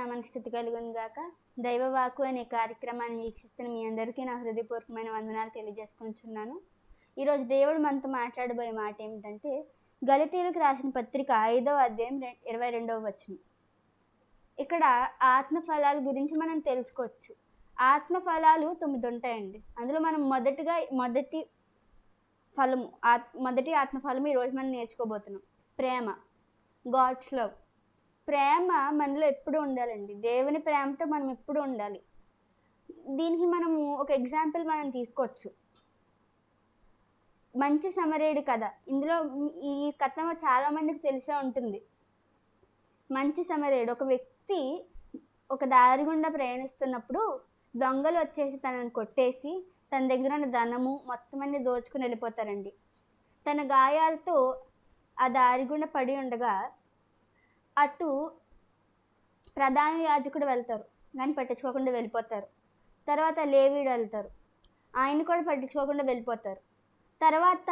నామానికి స్తుతి కలుగును గాక. దైవవాక్కు అనే కార్యక్రమాన్ని వీక్షిస్తున్న మీ అందరికీ నా హృదయపూర్వకమైన వందనాలు తెలియజేసుకుంటున్నాను. ఈరోజు దేవుడు మనతో మాట్లాడబోయే మాట ఏమిటంటే, గలతీయులకు రాసిన పత్రిక 5వ అధ్యాయం 22వ వచనం. ఇక్కడ ఆత్మ ఫలాల గురించి మనం తెలుసుకోవచ్చు. ఆత్మ ఫలాలు 9 ఉంటాయండి. అందులో మనం మొదటి ఆత్మ ఫలము ఈరోజు మనం నేర్చుకోబోతున్నాం. ప్రేమ, గాడ్స్ లవ్. ప్రేమ మనలో ఎప్పుడు ఉండాలండి. దేవుని ప్రేమతో మనం ఎప్పుడు ఉండాలి. దీనికి మనము ఒక ఎగ్జాంపుల్ మనం తీసుకోవచ్చు. మంచి సమరేయుడు కథ. ఇందులో ఈ కథ చాలా మందికి తెలిసే ఉంటుంది. మంచి సమరేయుడు, ఒక వ్యక్తి ఒక దారి గుండా ప్రయాణిస్తున్నప్పుడు దొంగలు వచ్చేసి తనని కొట్టేసి తన దగ్గర ఉన్న ధనము మొత్తం అన్ని దోచుకుని వెళ్ళిపోతారండి. తన గాయాలతో ఆ దారి గుండా పడి ఉండగా అటు ప్రధాన యాజకుడు వెళ్తారు, కానీ పట్టించుకోకుండా వెళ్ళిపోతారు. తర్వాత లేవీయుడు వెళ్తారు, ఆయన కూడా పట్టించుకోకుండా వెళ్ళిపోతారు. తర్వాత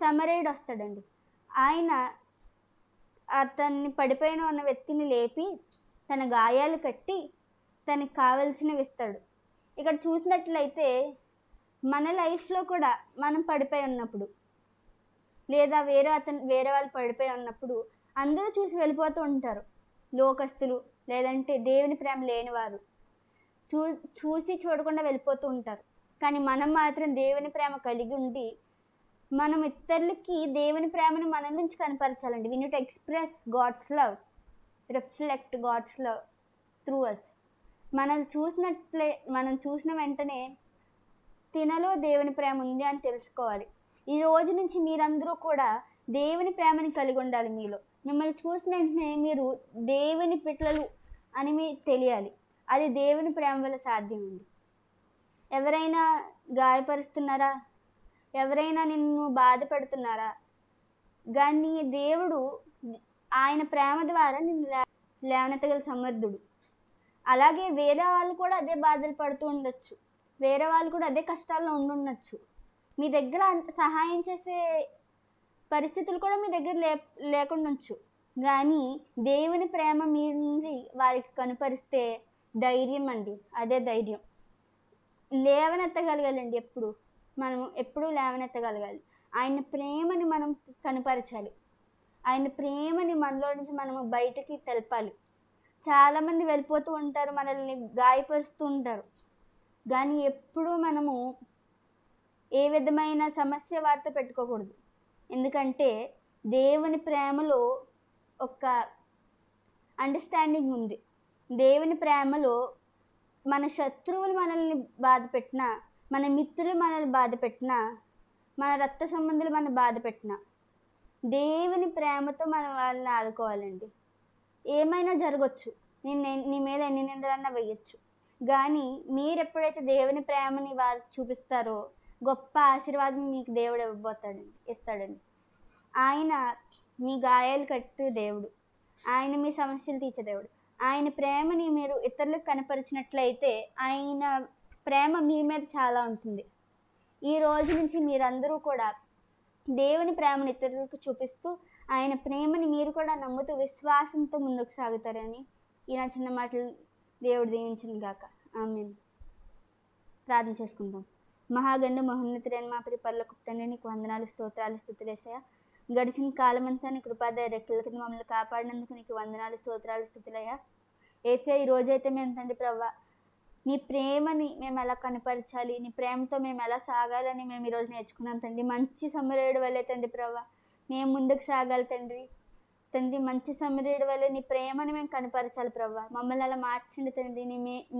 సమరేయుడు వస్తాడండి. ఆయన అతన్ని పడిపోయిన ఉన్న వ్యక్తిని లేపి తన గాయాలు కట్టి తనకి కావలసినవి ఇస్తాడు. ఇక్కడ చూసినట్లయితే మన లైఫ్లో కూడా మనం పడిపోయి ఉన్నప్పుడు, లేదా వేరే వాళ్ళు పడిపోయి ఉన్నప్పుడు అందరూ చూసి వెళ్ళిపోతూ ఉంటారు. లోకస్తులు, లేదంటే దేవుని ప్రేమ లేనివారు చూసి చూడకుండా వెళ్ళిపోతూ ఉంటారు. కానీ మనం మాత్రం దేవుని ప్రేమ కలిగి ఉండి మనం ఇతరులకి దేవుని ప్రేమను మన నుంచి కనపరచాలండి. We need to express God's love, reflect God's love through us. మనం చూసిన వెంటనే తినలో దేవుని ప్రేమ ఉంది అని తెలుసుకోవాలి. ఈ రోజు నుంచి మీరందరూ కూడా దేవుని ప్రేమని కలిగి ఉండాలి. మిమ్మల్ని చూసిన వెంటనే మీరు దేవుని పిల్లలు అని మీకు తెలియాలి. అది దేవుని ప్రేమ వల్ల సాధ్యం అండి. ఎవరైనా గాయపరుస్తున్నారా, ఎవరైనా నిన్ను బాధ పెడుతున్నారా, కానీ దేవుడు ఆయన ప్రేమ ద్వారా నిన్ను లేవనెత్తగల సమర్థుడు. అలాగే వేరే వాళ్ళు కూడా అదే బాధలు పడుతూ ఉండొచ్చు, వేరే వాళ్ళు కూడా అదే కష్టాల్లో ఉండుండొచ్చు. మీ దగ్గర సహాయం చేసే పరిస్థితులు కూడా మీ దగ్గర లేకుండొచ్చు. కానీ దేవుని ప్రేమ మీరు వారికి కనుపరిస్తే ధైర్యం అండి, అదే ధైర్యం. లేవనెత్తగలగాలండి. ఎప్పుడు లేవనెత్తగలగాలి. ఆయన ప్రేమని మనం కనుపరచాలి. ఆయన ప్రేమని మనలో నుంచి మనము బయటకి తెలపాలి. చాలామంది వెళ్ళిపోతూ ఉంటారు, మనల్ని గాయపరుస్తూ ఉంటారు. కానీ ఎప్పుడూ మనము ఏ విధమైన సమస్య వారితో పెట్టుకోకూడదు. ఎందుకంటే దేవుని ప్రేమలో ఒక అండర్స్టాండింగ్ ఉంది. దేవుని ప్రేమలో మన శత్రువులు మనల్ని బాధ పెట్టినా, మన మిత్రులు మనల్ని బాధ పెట్టినా, మన రక్త సంబంధులు మన బాధ పెట్టినా, దేవుని ప్రేమతో మనం వాళ్ళని ఆదుకోవాలండి. ఏమైనా జరగచ్చు, నీ మీద ఎన్ని నిందలన్నా వేయచ్చు. కానీ మీరు ఎప్పుడైతే దేవుని ప్రేమని వారు చూపిస్తారో గొప్ప ఆశీర్వాదం మీకు దేవుడు ఇస్తాడండి. ఆయన మీ గాయాలు కట్టు దేవుడు, ఆయన మీ సమస్యలు తీర్చే దేవుడు. ఆయన ప్రేమని మీరు ఇతరులకు కనపరిచినట్లయితే ఆయన ప్రేమ మీ మీద చాలా ఉంటుంది. ఈ రోజు నుంచి మీరందరూ కూడా దేవుని ప్రేమను ఇతరులకు చూపిస్తూ ఆయన ప్రేమని మీరు కూడా నమ్ముతూ విశ్వాసంతో ముందుకు సాగుతారని ఈ నా చిన్న మాటలు దేవుడు దీవించును గాక. ఆమేన్. ప్రార్థన చేసుకుందాం. మహాగండు మహోన్నతుడైన మా ప్రియ పరలోకపు తండ్రి, నీకు వందనాలు, స్తోత్రాలు, స్తుతులేసయ్యా. గడిచిన కాలమంతా నీ కృపాదయ రెక్కల కింద మమ్మల్ని కాపాడినందుకు నీకు వందనాలు, స్తోత్రాలు, స్తుతులయ్యా. ఏసయ్యా, ఈ రోజైతే మేము తండ్రి ప్రవ్వా నీ ప్రేమని మేము ఎలా కనపరచాలి, నీ ప్రేమతో మేము ఎలా సాగాలని మేము ఈరోజు నేర్చుకున్నాం తండ్రి. మంచి సమరయుడు వల్లే తండ్రి ప్రవ్వా మేము ముందుకు సాగాలి తండ్రి. మంచి సమరయుడు వల్లే నీ ప్రేమని మేము కనపరచాలి ప్రవ్వా. మమ్మల్ని అలా మార్చండి తండ్రి.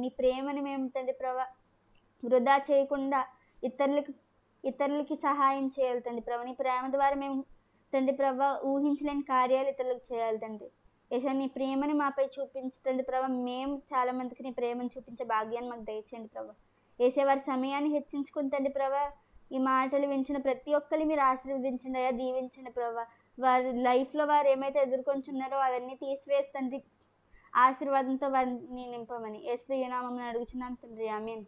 నీ ప్రేమని మేము తండ్రి ప్రవ్వా వృధా చేయకుండా ఇతరులకి సహాయం చేయాలి తండ్రి ప్రభా. నీ ప్రేమ ద్వారా మేము తండ్రి ప్రభా ఊహించలేని కార్యాలు ఇతరులకు చేయాలి తండ్రి. ఏసయ్యా, నీ ప్రేమని మాపై చూపించి తండ్రి ప్రభా మేము చాలా మందికి నీ ప్రేమను చూపించే భాగ్యాన్ని మాకు దయచేయండి ప్రభా. ఏసయ్యా, వారి సమయాన్ని హెచ్చించుకుని తండ్రి ప్రభా ఈ మాటలు వించిన ప్రతి ఒక్కరిని మీరు ఆశీర్వదించండి అయ్యా, దీవించండి ప్రభా. వారి లైఫ్లో వారు ఏమైతే ఎదుర్కొంటున్నారో అవన్నీ తీసివేసి తండ్రి ఆశీర్వాదంతో వారిని నింపమని యేసు నామమున అడుగుచున్నాను తండ్రి. ఆమేన్.